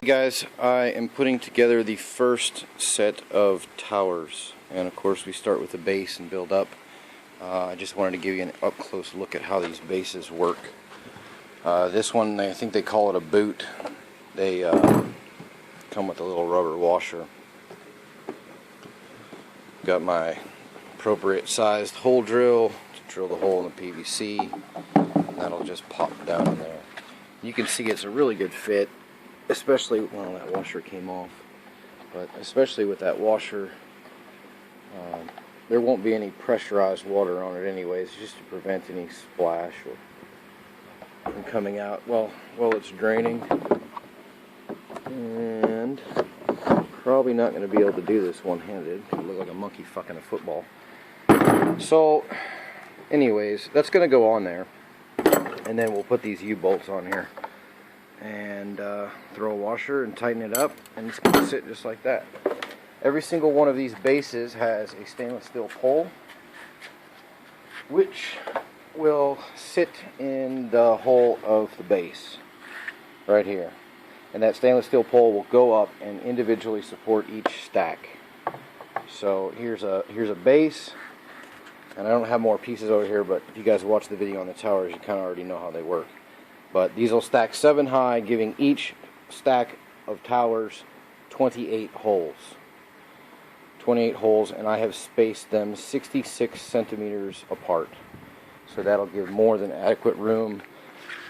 Guys, I am putting together the first set of towers, and of course we start with the base and build up. I just wanted to give you an up-close look at how these bases work. This one, I think they call it a boot. They come with a little rubber washer. Got my appropriate sized hole drill to drill the hole in the PVC. That'll just pop down in there. You can see it's a really good fit. Especially, well, that washer came off, but especially with that washer, there won't be any pressurized water on it anyways, just to prevent any splash or from coming out while it's draining. And probably not going to be able to do this one-handed. It look like a monkey fucking a football. So, anyways, that's going to go on there, and then we'll put these U-bolts on here. And throw a washer and tighten it up, and it's going to sit just like that. Every single one of these bases has a stainless steel pole which will sit in the hole of the base right here, and that stainless steel pole will go up and individually support each stack. So here's a base, and I don't have more pieces over here, but if you guys watch the video on the towers, you kind of already know how they work. But these will stack 7 high, giving each stack of towers 28 holes. 28 holes, and I have spaced them 66 centimeters apart. So that'll give more than adequate room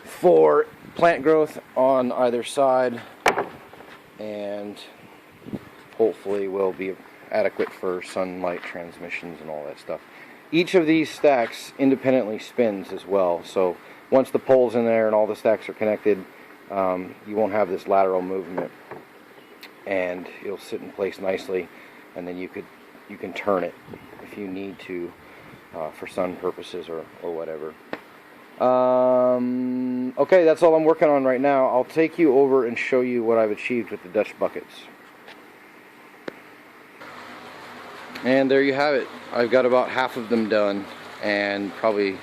for plant growth on either side, and hopefully will be adequate for sunlight transmissions and all that stuff. Each of these stacks independently spins as well, so once the pole's in there and all the stacks are connected, you won't have this lateral movement, and it'll sit in place nicely, and then you can turn it if you need to for sun purposes or whatever. Okay, that's all I'm working on right now. I'll take you over and show you what I've achieved with the Dutch buckets. And there you have it. I've got about half of them done, and probably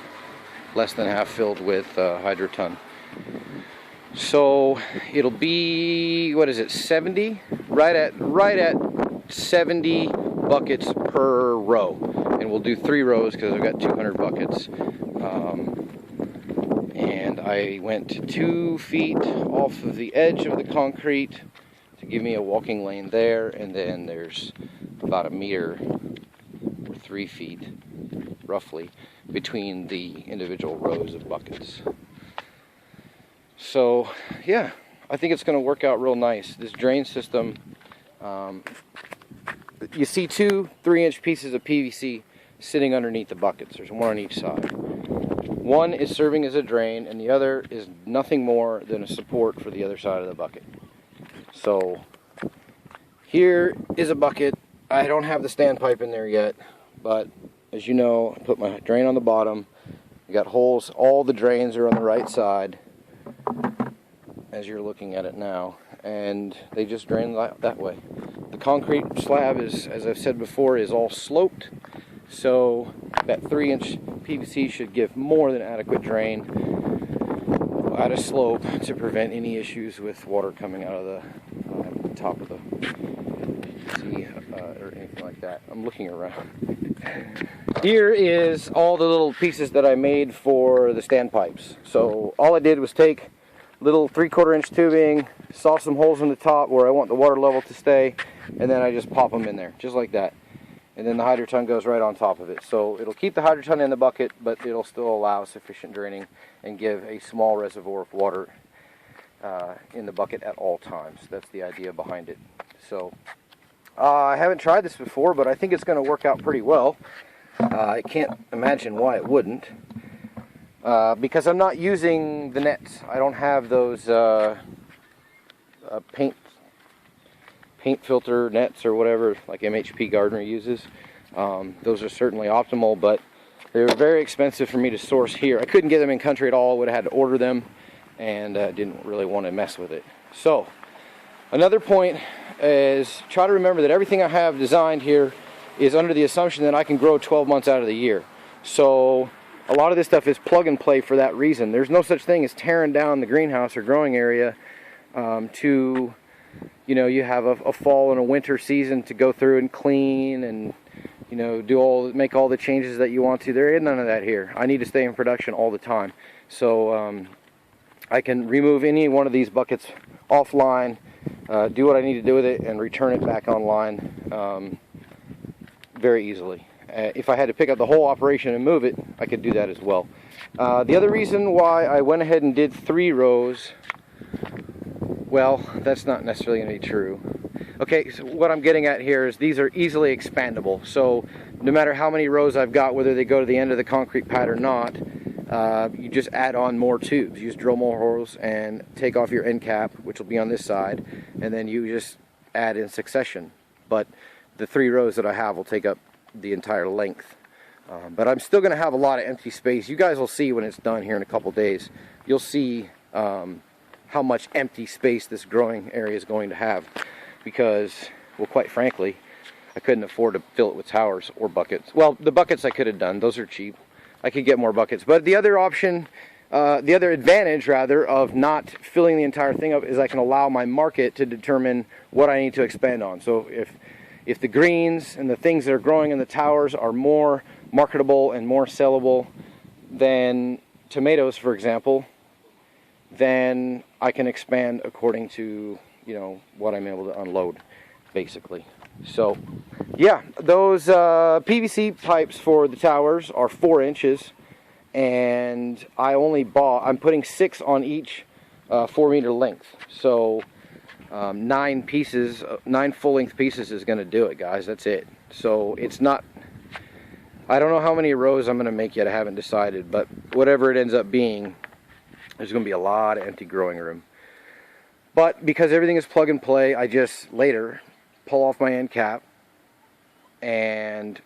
less than half filled with hydroton. So it'll be, what is it, 70? Right at 70 buckets per row. And we'll do 3 rows because I've got 200 buckets. And I went 2 feet off of the edge of the concrete to give me a walking lane there, and then there's about 1 meter or 3 feet roughly between the individual rows of buckets. So yeah, I think it's going to work out real nice. This drain system, you see 2 3-inch pieces of PVC sitting underneath the buckets. There's one on each side. One is serving as a drain, and the other is nothing more than a support for the other side of the bucket. So here is a bucket. I don't have the standpipe in there yet, but as you know, I put my drain on the bottom. I got holes. All the drains are on the right side, as you're looking at it now, and they just drain that way. The concrete slab is, as I've said before, is all sloped, so that 3-inch PVC should give more than adequate drain at a slope to prevent any issues with water coming out of the top of the sea or anything like that. I'm looking around. Here is all the little pieces that I made for the standpipes. So all I did was take little 3/4-inch tubing, saw some holes in the top where I want the water level to stay, and then I just pop them in there, just like that. And then the hydroton goes right on top of it. So it'll keep the hydroton in the bucket, but it'll still allow sufficient draining and give a small reservoir of water in the bucket at all times. That's the idea behind it. So I haven't tried this before, but I think it's going to work out pretty well. I can't imagine why it wouldn't. Because I'm not using the nets. I don't have those paint filter nets or whatever like MHP Gardener uses. Those are certainly optimal, but they're very expensive for me to source here. I couldn't get them in country at all. I would have had to order them, and didn't really want to mess with it. So another point is try to remember that everything I have designed here is under the assumption that I can grow 12 months out of the year. So a lot of this stuff is plug and play for that reason. There's no such thing as tearing down the greenhouse or growing area to, you know, you have a fall and a winter season to go through and clean and, you know, make all the changes that you want to. There is none of that here. I need to stay in production all the time. So I can remove any one of these buckets offline, do what I need to do with it, and return it back online very easily. If I had to pick up the whole operation and move it, I could do that as well. The other reason why I went ahead and did 3 rows, well, that's not necessarily going to be true. Okay, so what I'm getting at here is these are easily expandable. So no matter how many rows I've got, whether they go to the end of the concrete pad or not, you just add on more tubes. Use drill more holes and take off your end cap, which will be on this side, and then you just add in succession. But the 3 rows that I have will take up the entire length. But I'm still going to have a lot of empty space. You guys will see when it's done here in a couple days. You'll see how much empty space this growing area is going to have, because, well, quite frankly, I couldn't afford to fill it with towers or buckets. Well, the buckets I could have done. Those are cheap. I could get more buckets. But the other option, the other advantage, rather, of not filling the entire thing up is I can allow my market to determine what I need to expand on. So if the greens and the things that are growing in the towers are more marketable and more sellable than tomatoes, for example, then I can expand according to, you know, what I'm able to unload, basically. So yeah, those PVC pipes for the towers are 4 inches, and I'm putting 6 on each 4-meter length. So 9 pieces, 9 full-length pieces is going to do it, guys. That's it. So it's not, I don't know how many rows I'm going to make yet. I haven't decided, but whatever it ends up being, there's going to be a lot of empty growing room. But because everything is plug and play, I just later pull off my end cap and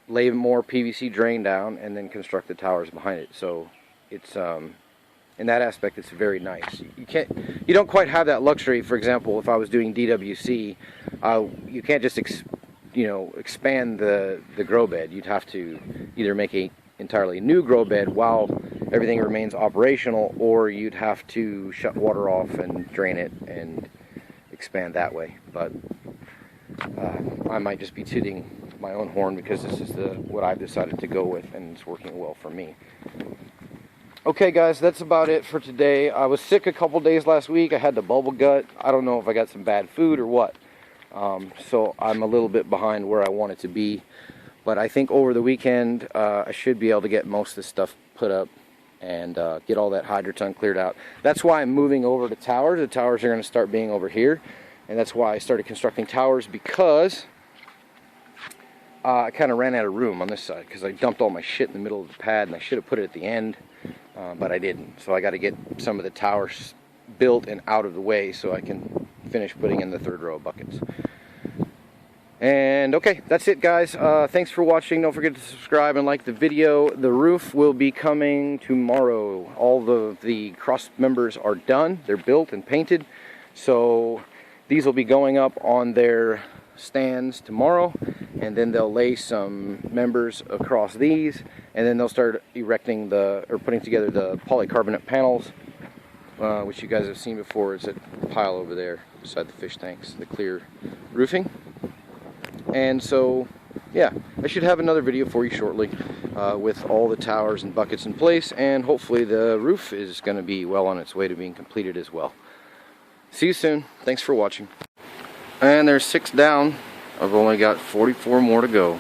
lay more PVC drain down and then construct the towers behind it. So it's in that aspect, it's very nice. You don't quite have that luxury. For example, if I was doing DWC, you can't just expand the grow bed. You'd have to either make a entirely new grow bed while everything remains operational, or you'd have to shut water off and drain it and expand that way. But I might just be tooting my own horn because this is what I've decided to go with, and it's working well for me. Okay guys, that's about it for today. I was sick a couple days last week. I had the bubble gut. I don't know if I got some bad food or what. So I'm a little bit behind where I want it to be. But I think over the weekend I should be able to get most of this stuff put up and get all that hydroton cleared out. That's why I'm moving over to towers. The towers are going to start being over here. And that's why I started constructing towers, because I kind of ran out of room on this side because I dumped all my shit in the middle of the pad, and I should have put it at the end, but I didn't. So I got to get some of the towers built and out of the way so I can finish putting in the 3rd row of buckets. And okay, that's it guys. Thanks for watching. Don't forget to subscribe and like the video. The roof will be coming tomorrow. All the cross members are done. They're built and painted. So these will be going up on their stands tomorrow, and then they'll lay some members across these, and then they'll start erecting putting together the polycarbonate panels, which you guys have seen before. It's a pile over there beside the fish tanks, the clear roofing. And so yeah, I should have another video for you shortly with all the towers and buckets in place, and hopefully the roof is going to be well on its way to being completed as well. See you soon. Thanks for watching. And there's 6 down. I've only got 44 more to go.